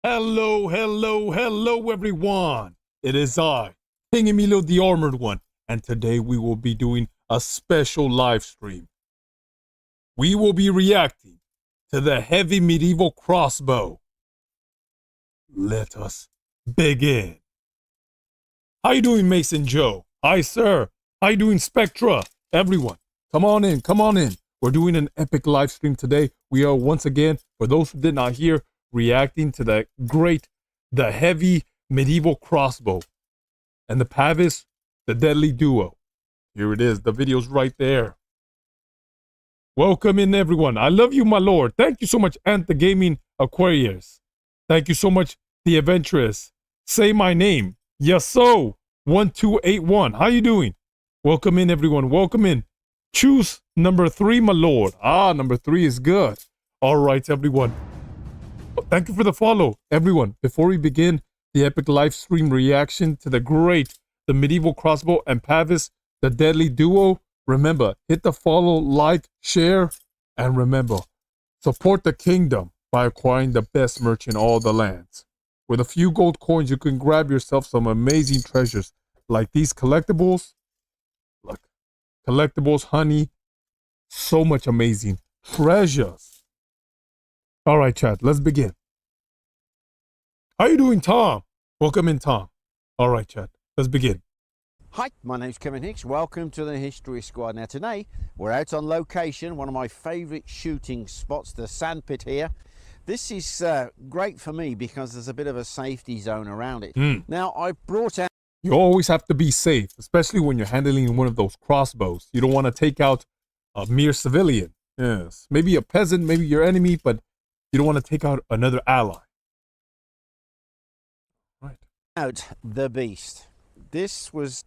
Hello, hello, hello, everyone. It is I, King Emilio the Armored One, and today we will be doing a special live stream. We will be reacting to the heavy medieval crossbow. Let us begin. How you doing, Mason Joe? Hi, sir. How you doing, Spectra? Everyone, come on in, come on in. We're doing an epic live stream today. We are once again, for those who did not hear, reacting to the heavy medieval crossbow and the Pavise, the deadly duo. Here it is. The video's right there. Welcome in, everyone. I love you, my lord. Thank you so much, Ant the Gaming Aquarius. Thank you so much, The Adventurous. Say my name. Yes, so 1281. How you doing? Welcome in, everyone. Welcome in. Choose number 3, my lord. Number 3 is good. All right, everyone. Thank you for the follow, everyone. Before we begin the epic live stream reaction to the medieval crossbow and Pavise, the deadly duo, remember, hit the follow, like, share, and remember, support the kingdom by acquiring the best merch in all the lands. With a few gold coins, you can grab yourself some amazing treasures like these collectibles. Look, collectibles, honey, so much amazing treasures. All right, chat, let's begin. How you doing, Tom? Welcome in, Tom. All right, chat, let's begin. Hi, my name's Kevin Hicks. Welcome to the History Squad. Now today, we're out on location, one of my favourite shooting spots, the sandpit here. This is great for me because there's a bit of a safety zone around it. Now, I've brought out... You always have to be safe, especially when you're handling one of those crossbows. You don't want to take out a mere civilian. Yes, maybe a peasant, maybe your enemy, but you don't want to take out another ally. Right. Out the beast. This was...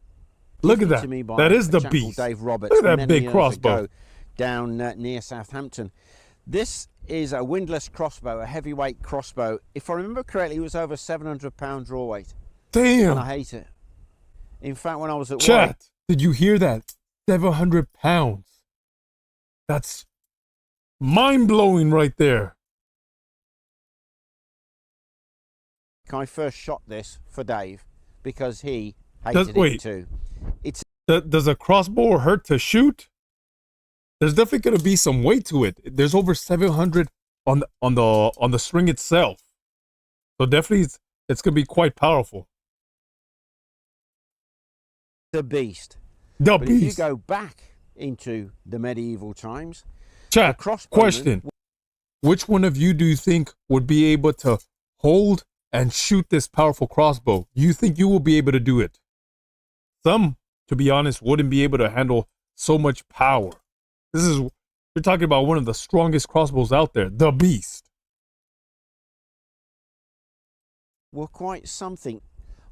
Look at that. To me by that is the a chap called beast. Dave Roberts. Look at that many big years crossbow. Ago, down near Southampton. This is a windlass crossbow, a heavyweight crossbow. If I remember correctly, it was over 700-pound draw weight. Damn. And I hate it. In fact, when I was at Chat, work... did you hear that? 700 pounds. That's mind-blowing right there. I first shot this for Dave because he hated it too. Does a crossbow hurt to shoot? There's definitely going to be some weight to it. There's over 700 on the string itself. So definitely it's going to be quite powerful. The beast. The but beast. If you go back into the medieval times, chat, question. Which one of you do you think would be able to hold and shoot this powerful crossbow? You think you will be able to do it? Some, to be honest, wouldn't be able to handle so much power. You're talking about one of the strongest crossbows out there, the beast. Well, quite something.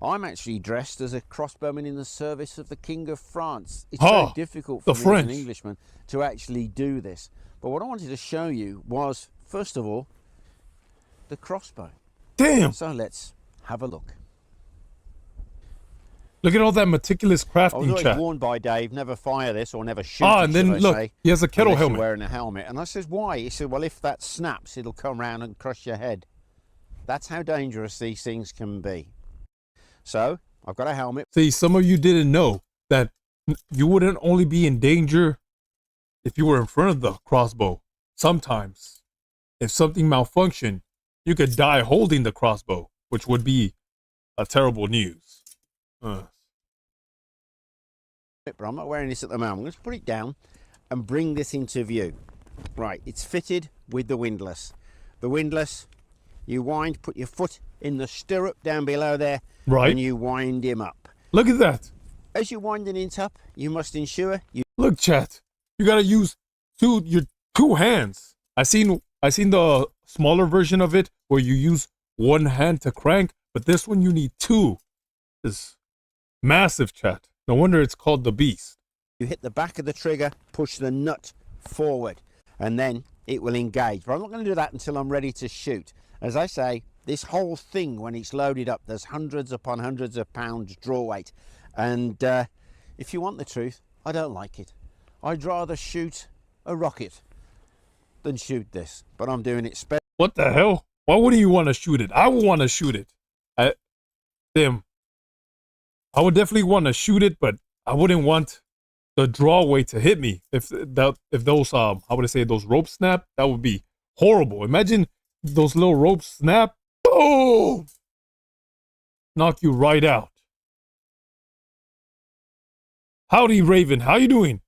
I'm actually dressed as a crossbowman in the service of the King of France. It's so difficult for me as an Englishman to actually do this. But what I wanted to show you was, first of all, the crossbow. Damn. So let's have a look. Look at all that meticulous crafting, I was always chat. warned by Dave, never fire this or never shoot it, and then look, he has a kettle helmet. You're wearing a helmet. And I says, why? He said, well, if that snaps, it'll come round and crush your head. That's how dangerous these things can be. So, I've got a helmet. See, some of you didn't know that you wouldn't only be in danger if you were in front of the crossbow. Sometimes, if something malfunctioned, you could die holding the crossbow, which would be a terrible news. But I'm not wearing this at the moment. I'm going to put it down and bring this into view. Right, it's fitted with the windlass. The windlass, you wind, put your foot in the stirrup down below there, right, and you wind him up. Look at that. As you're winding it up, you must ensure you... Look, chat, you got to use your two hands. I seen the smaller version of it where you use one hand to crank, but this one you need two. This massive, chat. No wonder it's called the beast. You hit the back of the trigger, push the nut forward, and then it will engage. But I'm not going to do that until I'm ready to shoot. As I say, this whole thing, when it's loaded up, there's hundreds upon hundreds of pounds draw weight. And if you want the truth, I don't like it. I'd rather shoot a rocket than shoot this. But I'm doing it What the hell? Why wouldn't you want to shoot it? I would want to shoot it. Damn. I would definitely want to shoot it, but I wouldn't want the draw weight to hit me. If those how would I say, those ropes snap, that would be horrible. Imagine those little ropes snap. Boom! Knock you right out. Howdy, Raven. How you doing?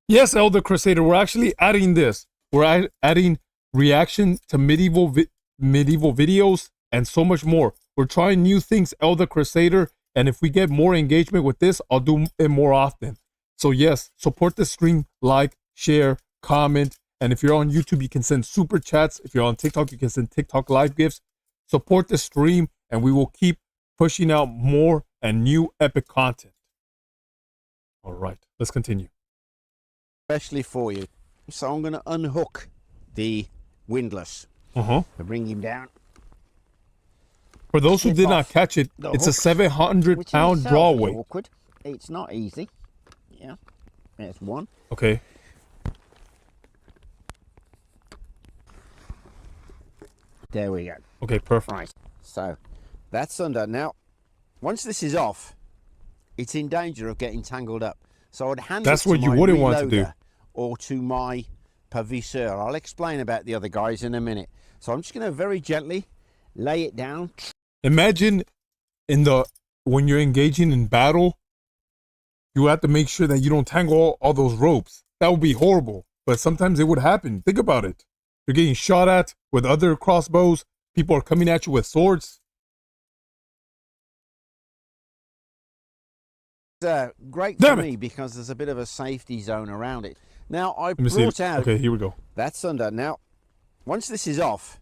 Yes, Elder Crusader. We're actually adding this. We're adding reaction to medieval videos and so much more. We're trying new things, Elder Crusader. And if we get more engagement with this, I'll do it more often. So yes, support the stream, like, share, comment. And if you're on YouTube, you can send super chats. If you're on TikTok, you can send TikTok live gifts. Support the stream, and we will keep pushing out more and new epic content. All right, let's continue. Especially for you. So I'm going to unhook the windlass. And bring him down. For those who did not catch it, it's a 700-pound draw weight. Awkward. It's not easy. Yeah, there's one. Okay. There we go. Okay, perfect. Right. So that's under. Now, once this is off, it's in danger of getting tangled up. So I'd hand That's it to what you my wouldn't want to do. Or to my paviseur. I'll explain about the other guys in a minute. So I'm just going to very gently lay it down. Imagine when you're engaging in battle, you have to make sure that you don't tangle all those ropes. That would be horrible, but sometimes it would happen. Think about it. You're getting shot at with other crossbows. People are coming at you with swords. It's great for me because there's a bit of a safety zone around it. Now I brought out. Okay, here we go. That's under. Now, once this is off,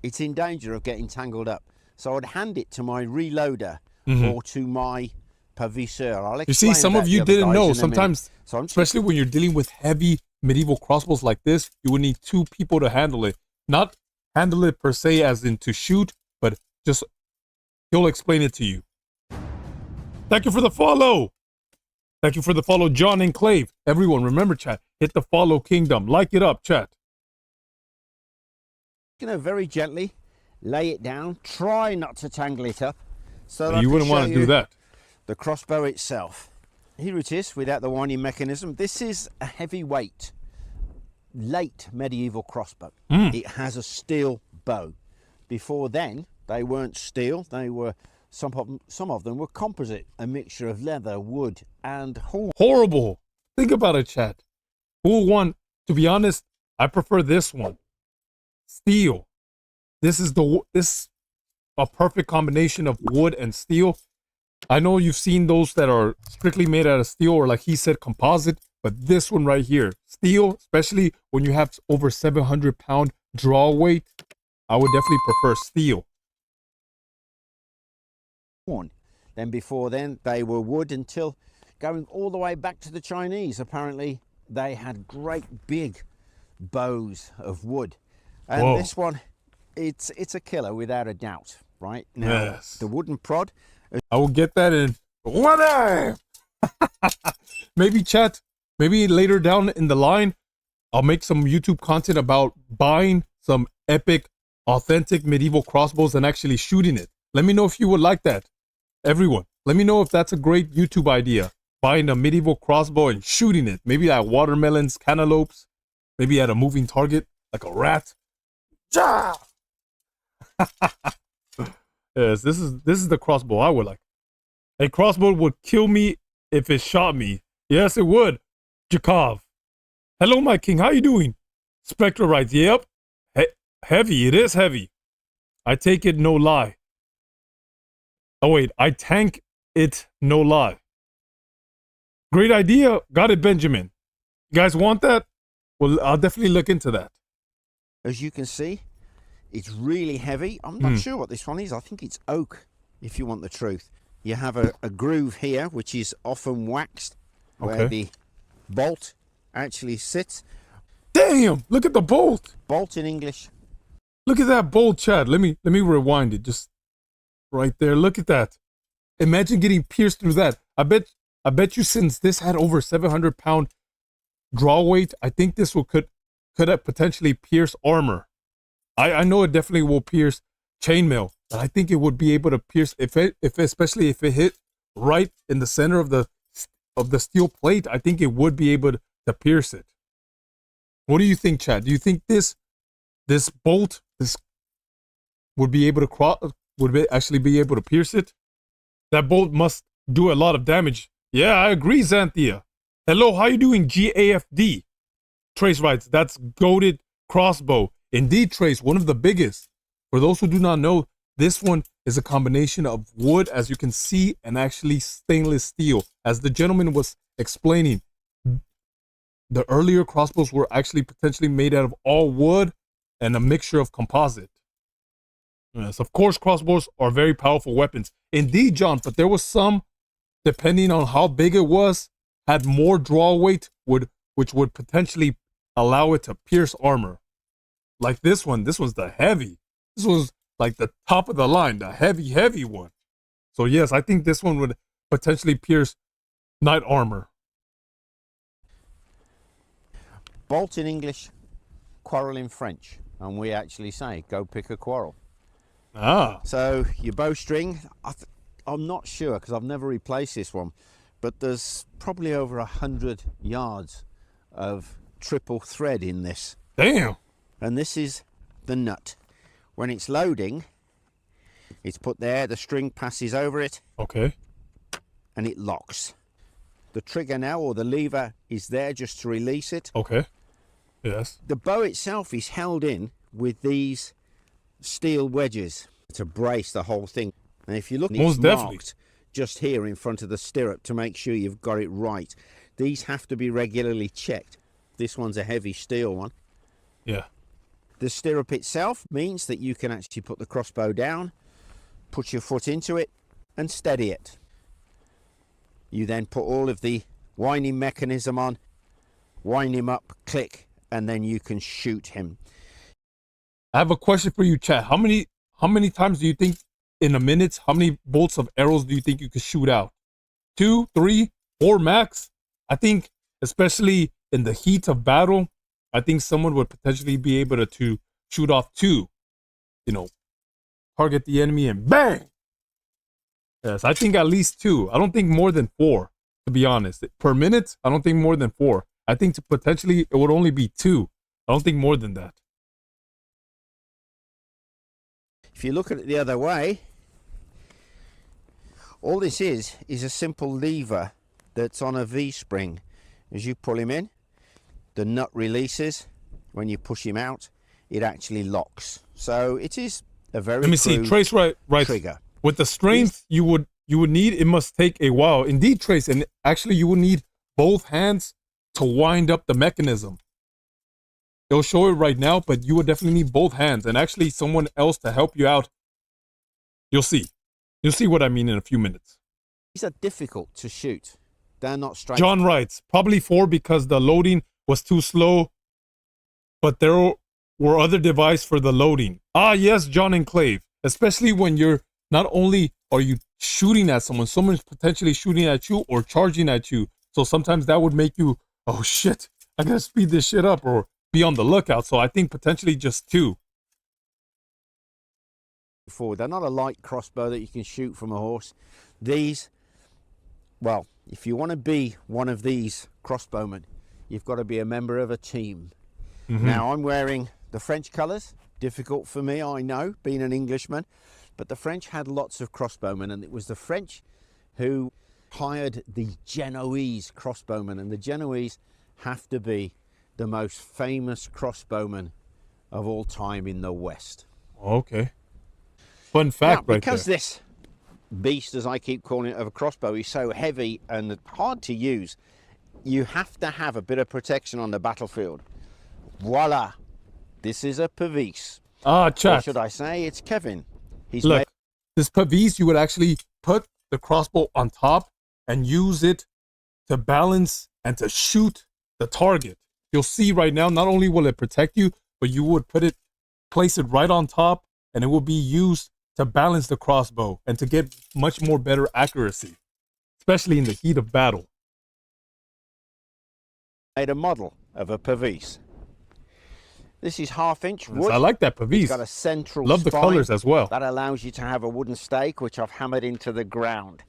it's in danger of getting tangled up. So I'd hand it to my reloader or to my paviseur. You see, some of you didn't know. Sometimes, especially when you're dealing with heavy medieval crossbows like this, you would need two people to handle it. Not handle it per se as in to shoot, but just he'll explain it to you. Thank you for the follow. Thank you for the follow, John Enclave. Everyone, remember, chat, hit the follow kingdom. Like it up, chat. Very gently lay it down. Try not to tangle it up. So that you wouldn't want to do that. The crossbow itself. Here it is without the winding mechanism. This is a heavyweight, late medieval crossbow. It has a steel bow. Before then, they weren't steel. They were some of them were composite, a mixture of leather, wood, and horrible. Think about it, chat. Who want? To be honest, I prefer this one. Steel. This is a perfect combination of wood and steel. I know you've seen those that are strictly made out of steel, or like he said, composite, but this one right here, steel, especially when you have over 700-pound draw weight, I would definitely prefer steel. Then before then, they were wood until going all the way back to the Chinese. Apparently, they had great big bows of wood. And this one, it's a killer without a doubt, right? Now, the wooden prod. I will get that in. What? Maybe chat, maybe later down in the line, I'll make some YouTube content about buying some epic, authentic medieval crossbows and actually shooting it. Let me know if you would like that. Everyone, let me know if that's a great YouTube idea. Buying a medieval crossbow and shooting it. Maybe at watermelons, cantaloupes, maybe at a moving target, like a rat. Ja! Yes, this is the crossbow I would like. A crossbow would kill me if it shot me. Yes, it would. Jakov. Hello, my king. How you doing? Spectre writes, yep. Heavy. It is heavy. I take it, no lie. Oh, wait. I tank it, no lie. Great idea. Got it, Benjamin. You guys want that? Well, I'll definitely look into that. As you can see, it's really heavy. I'm not sure what this one is. I think it's oak, if you want the truth. You have a groove here, which is often waxed, where the bolt actually sits. Damn! Look at the bolt. Bolt in English. Look at that bolt, Chad. Let me rewind it. Just right there. Look at that. Imagine getting pierced through that. I bet you, since this had over 700-pound draw weight, I think this could have potentially pierced armor. I know it definitely will pierce chainmail, but I think it would be able to pierce especially if it hit right in the center of the steel plate. I think it would be able to pierce it. What do you think, Chad? Do you think this bolt would be able to actually be able to pierce it? That bolt must do a lot of damage. Yeah, I agree, Xanthia. Hello, how you doing, GAFD? Trace writes, that's goated crossbow. Indeed, Trace, one of the biggest. For those who do not know, this one is a combination of wood, as you can see, and actually stainless steel. As the gentleman was explaining, the earlier crossbows were actually potentially made out of all wood and a mixture of composite. Yes, of course, crossbows are very powerful weapons. Indeed, John, but there was some, depending on how big it was, had more draw weight, which would potentially allow it to pierce armor. Like this one. This was the heavy. This was like the top of the line, the heavy one. So yes, I think this one would potentially pierce knight armor. Bolt in English, quarrel in French. And we actually say, go pick a quarrel. Ah. So your bowstring, I'm not sure because I've never replaced this one, but there's probably over 100 yards of triple thread in this. Damn. And this is the nut. When it's loading, it's put there, the string passes over it. Okay. And it locks. The trigger now, or the lever, is there just to release it. Okay. Yes. The bow itself is held in with these steel wedges to brace the whole thing. And if you look, it's marked just here in front of the stirrup to make sure you've got it right. These have to be regularly checked. This one's a heavy steel one. Yeah. The stirrup itself means that you can actually put the crossbow down, put your foot into it, and steady it. You then put all of the winding mechanism on, wind him up, click, and then you can shoot him. I have a question for you, Chad. How many times do you think in a minute, how many bolts of arrows do you think you could shoot out? 2, 3, 4 max? I think, especially in the heat of battle, I think someone would potentially be able to shoot off 2, target the enemy and bang. Yes, I think at least 2. I don't think more than 4, to be honest. Per minute, I don't think more than 4. I think potentially it would only be 2. I don't think more than that. If you look at it the other way, all this is a simple lever that's on a V-spring. As you pull him in, the nut releases. When you push him out, it actually locks. So it is a very Let me see. Trace right trigger. With the strength you would need, it must take a while. Indeed, Trace, and actually you would need both hands to wind up the mechanism. It'll show it right now, but you would definitely need both hands and actually someone else to help you out. You'll see. You'll see what I mean in a few minutes. These are difficult to shoot. They're not straight. John writes, probably 4 because the loading was too slow, but there were other devices for the loading. Ah, yes, John and Clave. Especially when you're, not only are you shooting at someone's potentially shooting at you or charging at you. So sometimes that would make you, oh shit, I gotta speed this shit up or be on the lookout. So I think potentially just 2. They're not a light crossbow that you can shoot from a horse. These, well, if you want to be one of these crossbowmen, you've got to be a member of a team. Mm-hmm. Now, I'm wearing the French colours. Difficult for me, I know, being an Englishman. But the French had lots of crossbowmen, and it was the French who hired the Genoese crossbowmen. And the Genoese have to be the most famous crossbowmen of all time in the West. Okay. Fun fact now, right because there. This beast, as I keep calling it, of a crossbow is so heavy and hard to use, you have to have a bit of protection on the battlefield. Voila. This is a Pavise. Ah, chat. Or should I say, it's Kevin. Look, this Pavise, you would actually put the crossbow on top and use it to balance and to shoot the target. You'll see right now, not only will it protect you, but you would place it right on top, and it will be used to balance the crossbow and to get much more better accuracy, especially in the heat of battle. Made a model of a Pavise. This is 1/2-inch Yes, wood. I like that It's Pavise. got a central Love the spine colors as well. that allows you to have a wooden stake, which I've hammered into the ground.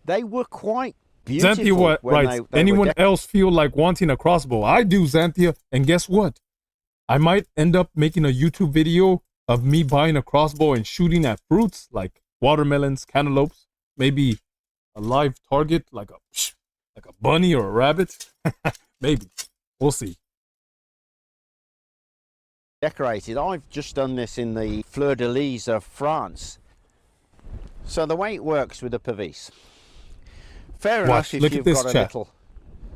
They were quite beautiful. Xanthia when writes, they anyone were else feel like wanting a crossbow? I do, Xanthia. And guess what? I might end up making a YouTube video of me buying a crossbow and shooting at fruits like watermelons, cantaloupes, maybe a live target like a bunny or a rabbit. Maybe. We'll see. decorated. I've just done this in the fleur-de-lis of France. So the way it works with a Pavise, fair enough, if you've got a little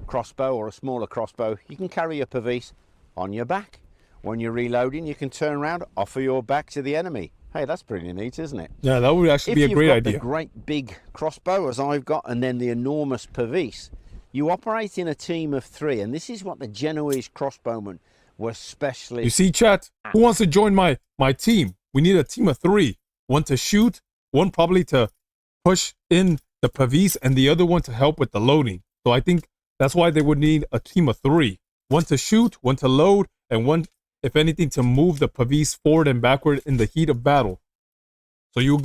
crossbow or a smaller crossbow, you can carry your Pavise on your back. When you're reloading, you can turn around, offer your back to the enemy. Hey, that's pretty neat, isn't it? Yeah, that would actually be a great idea. If you've got the great big crossbow, as I've got, and then the enormous Pavise, you operate in a team of 3, and this is what the Genoese crossbowmen were specially... You see, chat? Who wants to join my team? We need a team of 3. One to shoot, one probably to push in the Pavise, and the other one to help with the loading. So I think that's why they would need a team of 3. One to shoot, one to load, and one, if anything, to move the Pavise forward and backward in the heat of battle. So you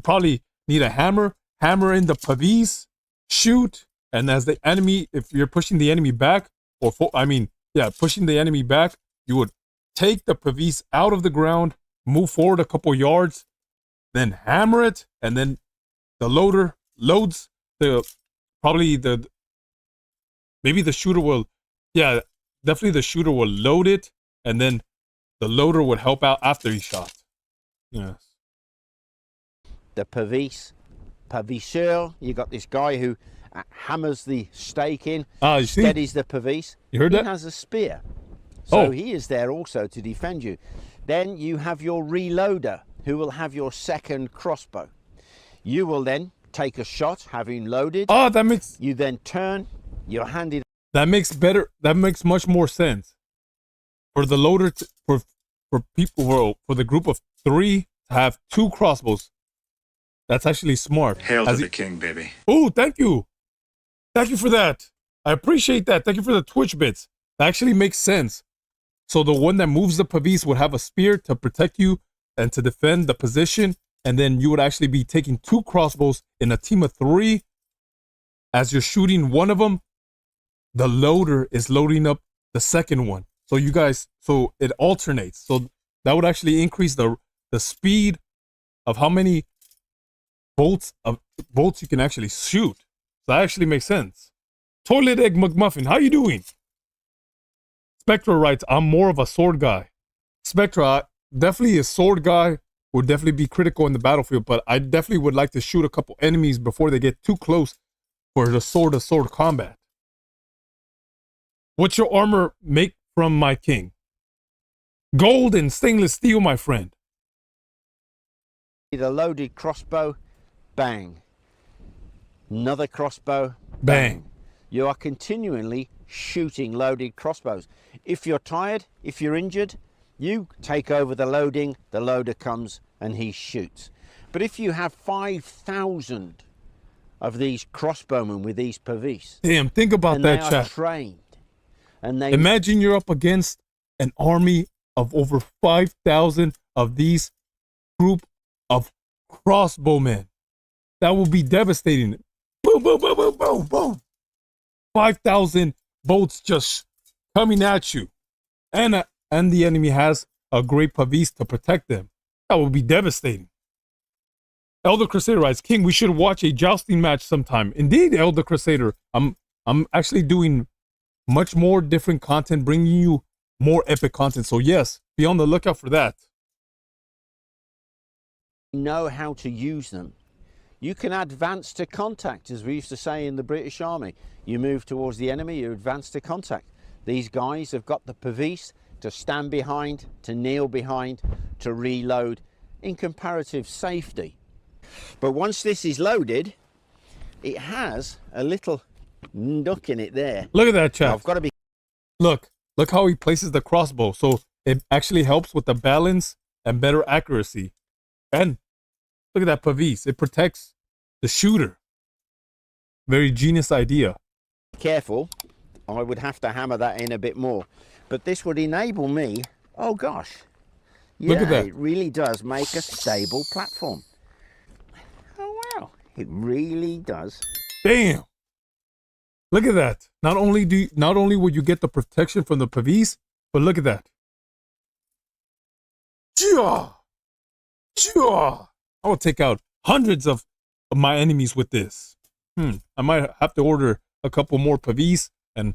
probably need a hammer in the Pavise, shoot, and as the enemy, if you're pushing the enemy back, pushing the enemy back, you would take the Pavise out of the ground, move forward a couple yards, then hammer it, and then the loader loads maybe the shooter will, definitely the shooter will load it, and then the loader would help out after he shot. Yes. The Paviseur, you got this guy who hammers the stake in, steadies the Pavise. You heard that? He has a spear, so he is there also to defend you. Then you have your reloader, who will have your second crossbow. You will then take a shot, having loaded. Oh, that makes... You then turn, you're handed... That makes much more sense. For the loader, for the group of 3 to have 2 crossbows. That's actually smart. Hail to the king, baby. Oh, thank you. Thank you for that. I appreciate that. Thank you for the Twitch bits. That actually makes sense. So the one that moves the Pavise would have a spear to protect you and to defend the position. And then you would actually be taking 2 crossbows in a team of 3. As you're shooting one of them, the loader is loading up the second one. So so it alternates. So that would actually increase the speed of how many bolts you can actually shoot. So that actually makes sense. Toilet Egg McMuffin, how you doing? Spectra writes, I'm more of a sword guy. Spectra, definitely a sword guy would definitely be critical in the battlefield, but I definitely would like to shoot a couple enemies before they get too close for the sword-to-sword combat. What's your armor make from my king? Gold and stainless steel, my friend. The loaded crossbow, bang. Another crossbow, Bang. You are continually shooting loaded crossbows. If you're tired, if you're injured, you take over the loading, the loader comes and he shoots. But if you have 5,000 of these crossbowmen with these Pavise, damn, think about that, chat. They are trained. And they imagine you're up against an army of over 5,000 of these group of crossbowmen. That will be devastating. Boom, boom, boom, boom, boom, boom. 5,000 bolts just coming at you. And the enemy has a great Pavise to protect them. That would be devastating. Elder Crusader writes, King, we should watch a jousting match sometime. Indeed, Elder Crusader. I'm actually doing much more different content, bringing you more epic content. So yes, be on the lookout for that. Know how to use them. You can advance to contact, as we used to say in the British Army. You move towards the enemy, you advance to contact. These guys have got the Pavise to stand behind, to kneel behind, to reload in comparative safety. But once this is loaded, it has a little nook in it there. Look at that, chap. I've got to be... Look how he places the crossbow. So it actually helps with the balance and better accuracy. And look at that Pavise. It protects the shooter. Very genius idea. Careful. I would have to hammer that in a bit more. But this would enable me Oh gosh. Look at that. It really does make a stable platform. Oh wow. It really does. Damn. Look at that. Not only will you get the protection from the Pavise, but look at that. I will take out hundreds of my enemies with this. I might have to order a couple more Pavise and a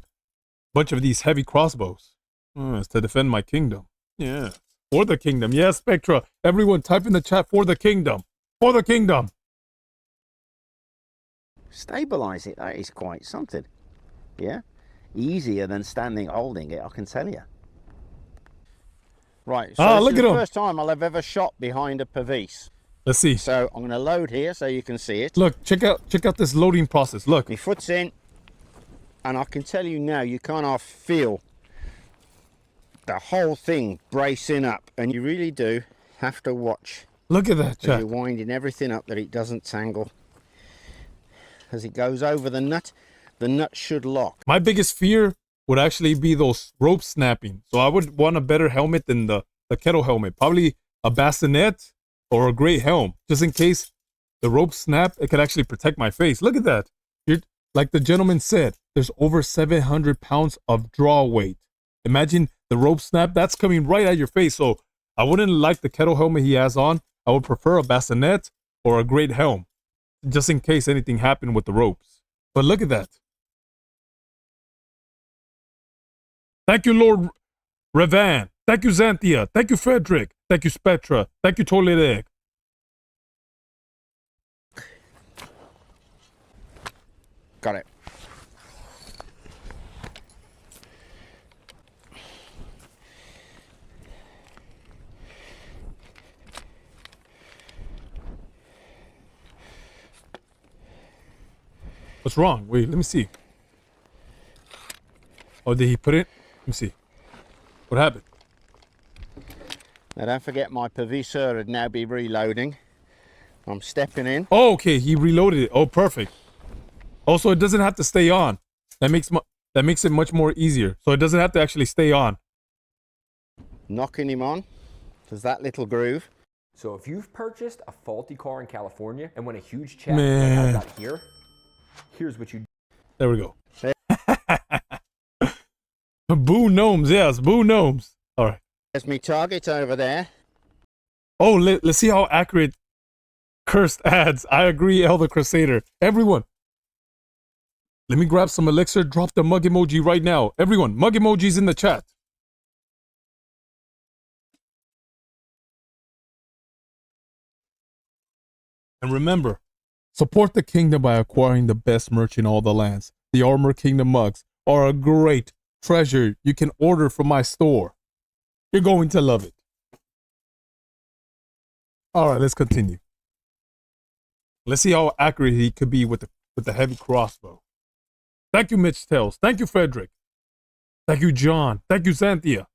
bunch of these heavy crossbows to defend my kingdom. Yeah. For the kingdom. Yes, Spectra. Everyone type in the chat for the kingdom. For the kingdom. Stabilize it. That is quite something. Yeah. Easier than standing holding it, I can tell you. Right. So look this is at the him. first time I'll have ever shot behind a Pavise. Let's see. So I'm going to load here so you can see it. Look, check out this loading process. Look. My foot's in, and I can tell you now, you kind of feel the whole thing bracing up, and you really do have to watch. Look at that, As chat. you're winding everything up that it doesn't tangle. As it goes over the nut should lock. My biggest fear would actually be those ropes snapping. So I would want a better helmet than the kettle helmet. Probably a bassinet or a great helm. Just in case the ropes snap, it could actually protect my face. Look at that. Like the gentleman said, there's over 700 pounds of draw weight. Imagine the rope snap, that's coming right at your face. So I wouldn't like the kettle helmet he has on. I would prefer a bassinet or a great helm, just in case anything happened with the ropes. But look at that. Thank you, Lord Revan. Thank you, Xanthia. Thank you, Frederick. Thank you, Spectra. Thank you, Toilet Egg. Got it. What's wrong? Wait, let me see. Oh, did he put it? Let me see. What happened? Now don't forget my Pavise would now be reloading. I'm stepping in. Oh, okay. He reloaded it. Oh, perfect. Also, it doesn't have to stay on. That makes it much more easier. So it doesn't have to actually stay on. Knocking him on. There's that little groove. So if you've purchased a faulty car in California and won a huge check Man. like I got here, here's what you do. There we go. Boo gnomes. Yes, boo gnomes. All right. There's my target over there. Oh, let's see how accurate cursed ads. I agree, Elder Crusader. Everyone, let me grab some elixir. Drop the mug emoji right now. Everyone, mug emojis in the chat. And remember, support the kingdom by acquiring the best merch in all the lands. The Armor Kingdom mugs are a great treasure you can order from my store. You're going to love it. All right, let's continue. Let's see how accurate he could be with the heavy crossbow. Thank you, Mitch Tells. Thank you, Frederick. Thank you, John. Thank you, Xanthia.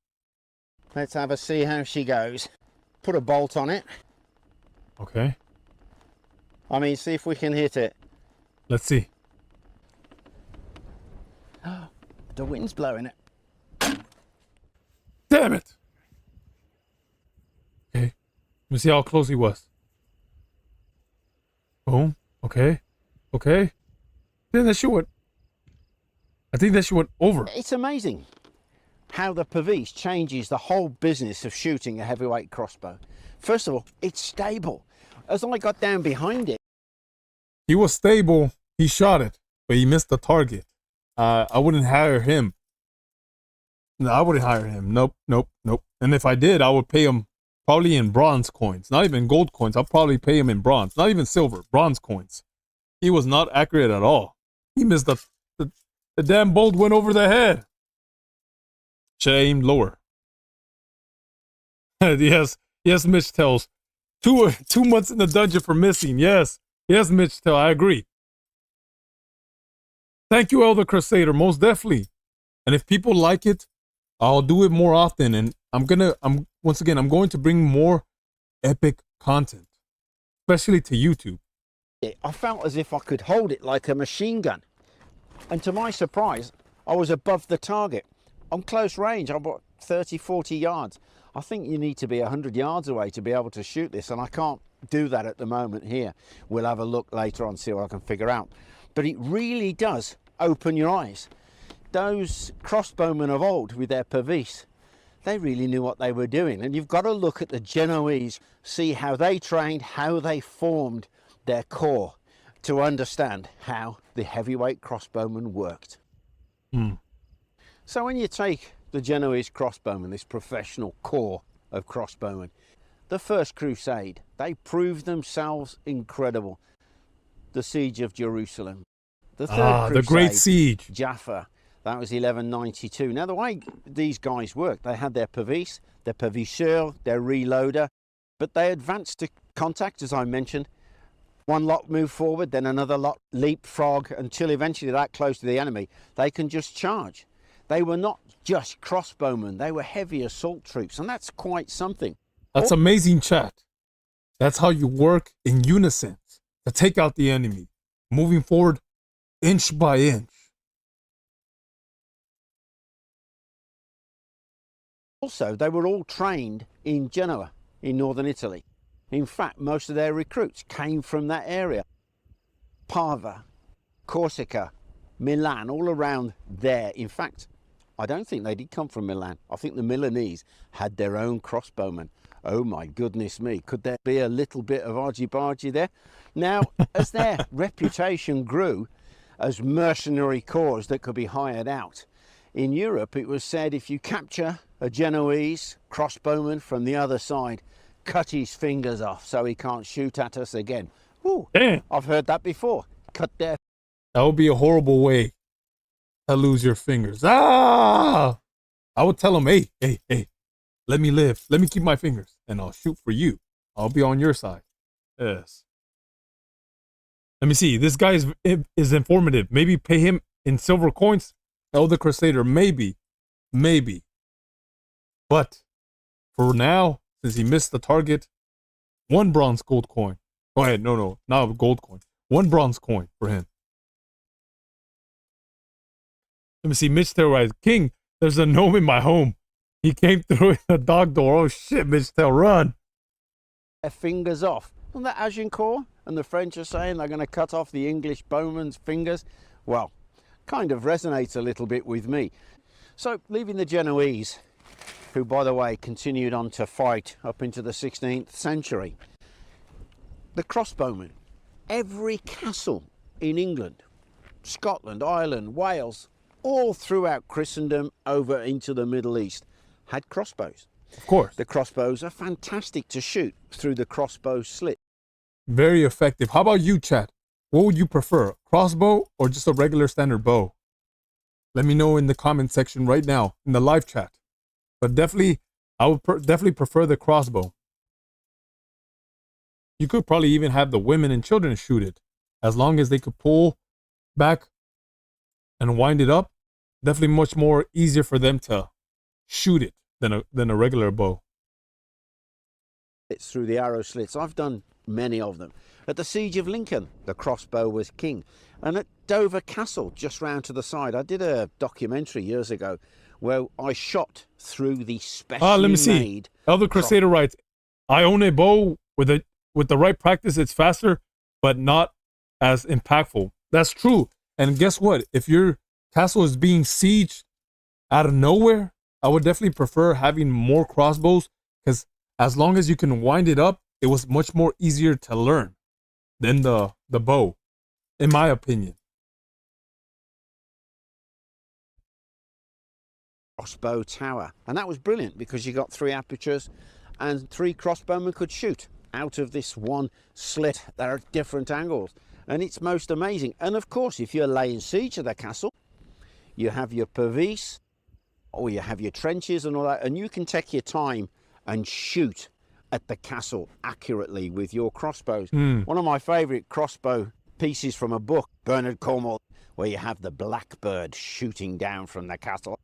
Let's have a see how she goes. Put a bolt on it. Okay, I mean, see if we can hit it. let's see. The wind's blowing it. Damn it. Okay, let me see how close he was. Boom. Okay. Okay. Then that shit went. I think that shit went over. It's amazing how the Pavise changes the whole business of shooting a heavyweight crossbow. First of all, it's stable. As I got down behind it, He was stable. He shot it, but he missed the target. I wouldn't hire him. No, I wouldn't hire him. Nope, nope, nope. And if I did, I would pay him probably in bronze coins. Not even gold coins. I'll probably pay him in bronze. Not even silver. Bronze coins. He was not accurate at all. He missed the damn bolt went over the head. Should have aimed lower. Yes, Mitch tells. 2 months in the dungeon for missing. Yes, Mitch tell. I agree. Thank you, Elder Crusader. Most definitely. And if people like it, I'll do it more often. And I'm going to bring more epic content, especially to YouTube. I felt as if I could hold it like a machine gun. And to my surprise, I was above the target. On close range, I'm about 30, 40 yards. I think you need to be 100 yards away to be able to shoot this, and I can't do that at the moment here. We'll have a look later on, see what I can figure out. But it really does open your eyes. Those crossbowmen of old with their Pavise, they really knew what they were doing. And you've got to look at the Genoese, see how they trained, how they formed their corps, to understand how the heavyweight crossbowman worked. So when you take the Genoese crossbowmen, this professional corps of crossbowmen, the First Crusade, they proved themselves incredible. The siege of Jerusalem. The Third Crusade, the Great Siege. Jaffa, that was 1192. Now the way these guys worked, they had their Pavise, their Paviseur, their reloader, but they advanced to contact, as I mentioned. One lot moved forward, then another lot leapfrog, until eventually that close to the enemy, they can just charge. They were not just crossbowmen, they were heavy assault troops, and that's quite something. That's amazing, chat. That's how you work in unison to take out the enemy, moving forward inch by inch. Also, they were all trained in Genoa, in northern Italy. In fact, most of their recruits came from that area. Parva, Corsica, Milan, all around there. In fact, I don't think they did come from Milan. I think the Milanese had their own crossbowmen. Oh my goodness me, could there be a little bit of argy-bargy there? Now, as their reputation grew as mercenary corps that could be hired out, in Europe it was said if you capture a Genoese crossbowman from the other side, cut his fingers off so he can't shoot at us again. Ooh, Damn. I've heard that before. Cut their... That would be a horrible way to lose your fingers. I would tell him, hey, let me live. Let me keep my fingers, and I'll shoot for you. I'll be on your side. Yes. Let me see. This guy is informative. Maybe pay him in silver coins. Elder Crusader, maybe. But for now, since he missed the target, 1 bronze gold coin. Go ahead. No, not a gold coin. 1 bronze coin for him. Let me see. Mitch terrorized. King, there's a gnome in my home. He came through the dog door. Oh shit, Mitch, run. Their fingers off. Isn't that Agincourt? And the French are saying they're going to cut off the English bowman's fingers. Well, kind of resonates a little bit with me. So, leaving the Genoese, who, by the way, continued on to fight up into the 16th century, the crossbowmen, every castle in England, Scotland, Ireland, Wales, all throughout Christendom over into the Middle East, had crossbows. Of course. The crossbows are fantastic to shoot through the crossbow slit. Very effective. How about you, chat? What would you prefer, crossbow or just a regular standard bow? Let me know in the comment section right now in the live chat. But definitely, I would definitely prefer the crossbow. You could probably even have the women and children shoot it, as long as they could pull back and wind it up. Definitely much more easier for them to shoot it than a regular bow. It's through the arrow slits. I've done many of them. At the Siege of Lincoln, the crossbow was king. And at Dover Castle, just round to the side, I did a documentary years ago where I shot through the specially let me see. made... Elder Crusader writes, I own a bow with the right practice, it's faster, but not as impactful. That's true. And guess what? If your castle is being sieged out of nowhere, I would definitely prefer having more crossbows, because as long as you can wind it up, it was much more easier to learn than the bow, in my opinion. Crossbow tower. And that was brilliant because you got 3 apertures and 3 crossbowmen could shoot out of this one slit. There are different angles. And it's most amazing. And of course, if you're laying siege to the castle, you have your Pavise, or you have your trenches and all that, and you can take your time and shoot at the castle accurately with your crossbows. One of my favourite crossbow pieces from a book, Bernard Cornwell, where you have the blackbird shooting down from the castle.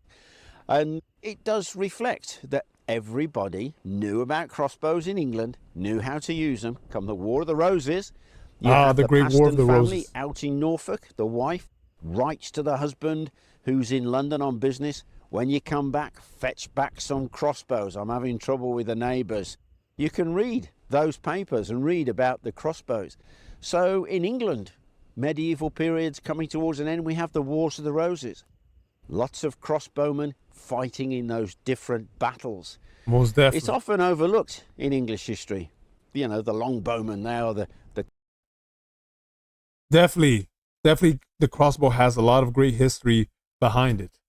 And it does reflect that everybody knew about crossbows in England, knew how to use them. Come the War of the Roses, you have the Great War of the family Roses. out in Norfolk, the wife writes to the husband who's in London on business, When you come back, fetch back some crossbows. I'm having trouble with the neighbours. You can read those papers and read about the crossbows. So in England, medieval periods coming towards an end, we have the Wars of the Roses. Lots of crossbowmen fighting in those different battles. Most definitely. It's often overlooked in English history. You know, the longbowmen now, the Definitely the crossbow has a lot of great history behind it.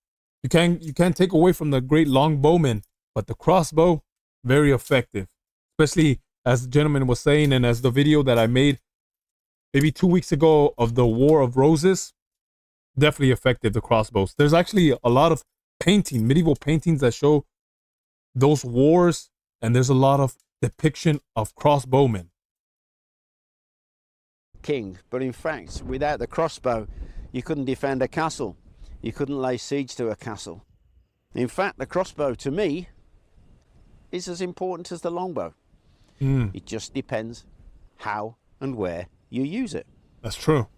You can't take away from the great longbowmen, but the crossbow, very effective. Especially as the gentleman was saying, and as the video that I made maybe 2 weeks ago of the War of Roses, definitely effective, the crossbows. There's actually a lot of medieval paintings that show those wars, and there's a lot of depiction of crossbowmen. king, but in fact, without the crossbow, you couldn't defend a castle. You couldn't lay siege to a castle. In fact, the crossbow, to me, is as important as the longbow. It just depends how and where you use it. That's true.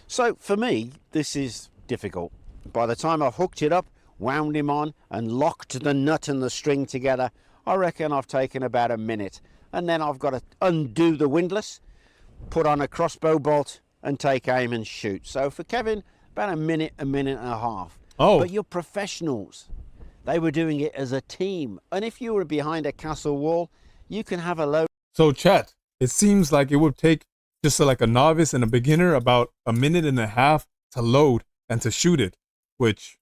So for me, this is difficult. By the time I've hooked it up, wound him on, and locked the nut and the string together, I reckon I've taken about a minute. And then I've got to undo the windlass, put on a crossbow bolt, and take aim and shoot. So for Kevin, about a minute and a half. Oh. But you're professionals. They were doing it as a team. And if you were behind a castle wall, you can have a load. So chat, it seems like it would take just like a novice and a beginner about a minute and a half to load and to shoot it, which,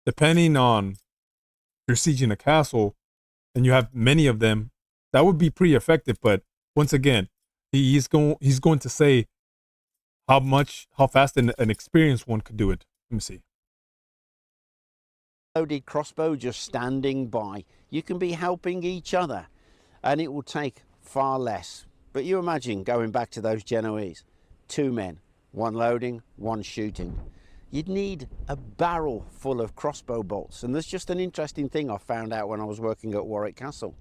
depending on if you're sieging a castle and you have many of them, that would be pretty effective. But once again, he's going to say how fast an experienced one could do it. Let me see. Loaded crossbow just standing by. You can be helping each other, and it will take far less. But you imagine going back to those Genoese, 2 men, one loading, one shooting. You'd need a barrel full of crossbow bolts. And there's just an interesting thing I found out when I was working at Warwick Castle.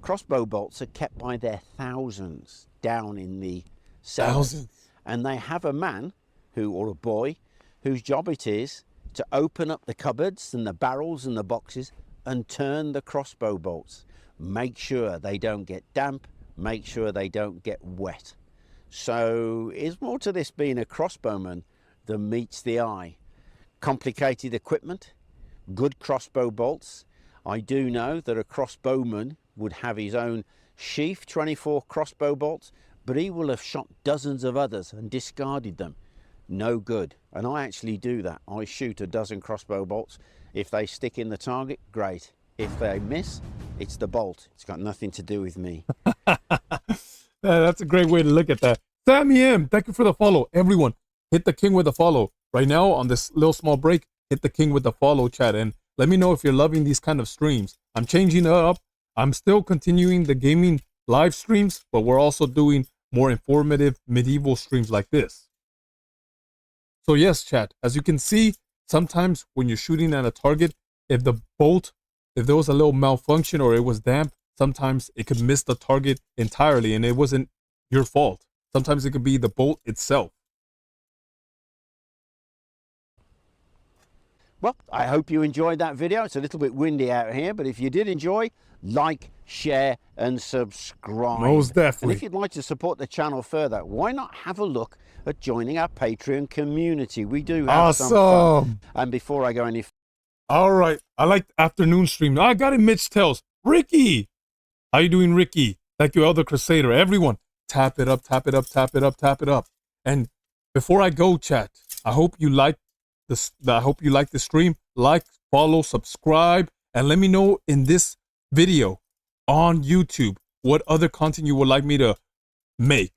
Crossbow bolts are kept by their thousands down in the cellars. Thousands. And they have a man or a boy whose job it is to open up the cupboards and the barrels and the boxes and turn the crossbow bolts. Make sure they don't get damp, make sure they don't get wet. So it's more to this being a crossbowman than meets the eye. Complicated equipment, good crossbow bolts. I do know that a crossbowman would have his own sheath, 24 crossbow bolts, but he will have shot dozens of others and discarded them. No good. And I actually do that. I shoot a dozen crossbow bolts. If they stick in the target, great. If they miss, it's the bolt. It's got nothing to do with me. That's a great way to look at that. Sammy M, thank you for the follow. Everyone, hit the king with a follow. Right now, on this little small break, hit the king with the follow, chat. And let me know if you're loving these kind of streams. I'm changing it up. I'm still continuing the gaming live streams, but we're also doing more informative medieval streams like this. So yes, chat, as you can see, sometimes when you're shooting at a target, if there was a little malfunction or it was damp, sometimes it could miss the target entirely and it wasn't your fault. Sometimes it could be the bolt itself. Well, I hope you enjoyed that video. It's a little bit windy out here, but if you did enjoy, like, share, and subscribe. Most definitely. And if you'd like to support the channel further, why not have a look at joining our Patreon community? We do have some fun. And before I go any all right, I like afternoon stream. I got it, Mitch Tells. Ricky, how you doing, Ricky? Thank you, Elder Crusader. Everyone, tap it up, tap it up, tap it up, tap it up. And before I go, chat, I hope you like this. I hope you like the stream. Like, follow, subscribe, and let me know in this video on YouTube what other content you would like me to make.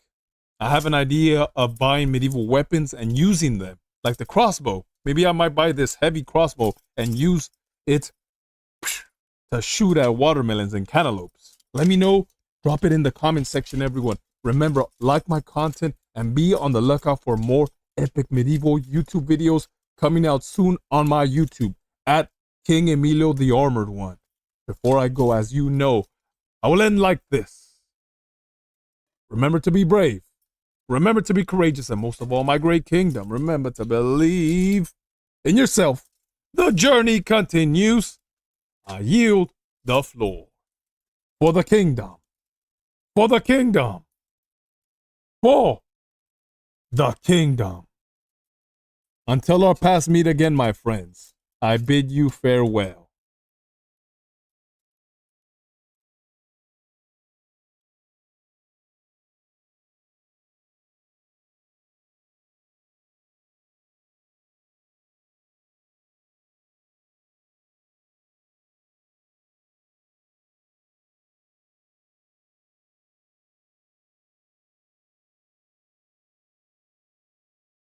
I have an idea of buying medieval weapons and using them, like the crossbow. Maybe I might buy this heavy crossbow and use it to shoot at watermelons and cantaloupes. Let me know. Drop it in the comment section, everyone. Remember, like my content and be on the lookout for more epic medieval YouTube videos coming out soon on my YouTube at King Emilio the Armored One. Before I go, as you know, I will end like this. Remember to be brave. Remember to be courageous. And most of all, my great kingdom, remember to believe in yourself The journey continues. I yield the floor. For the kingdom. For the kingdom. For the kingdom. Until our paths meet again, my friends, I bid you farewell.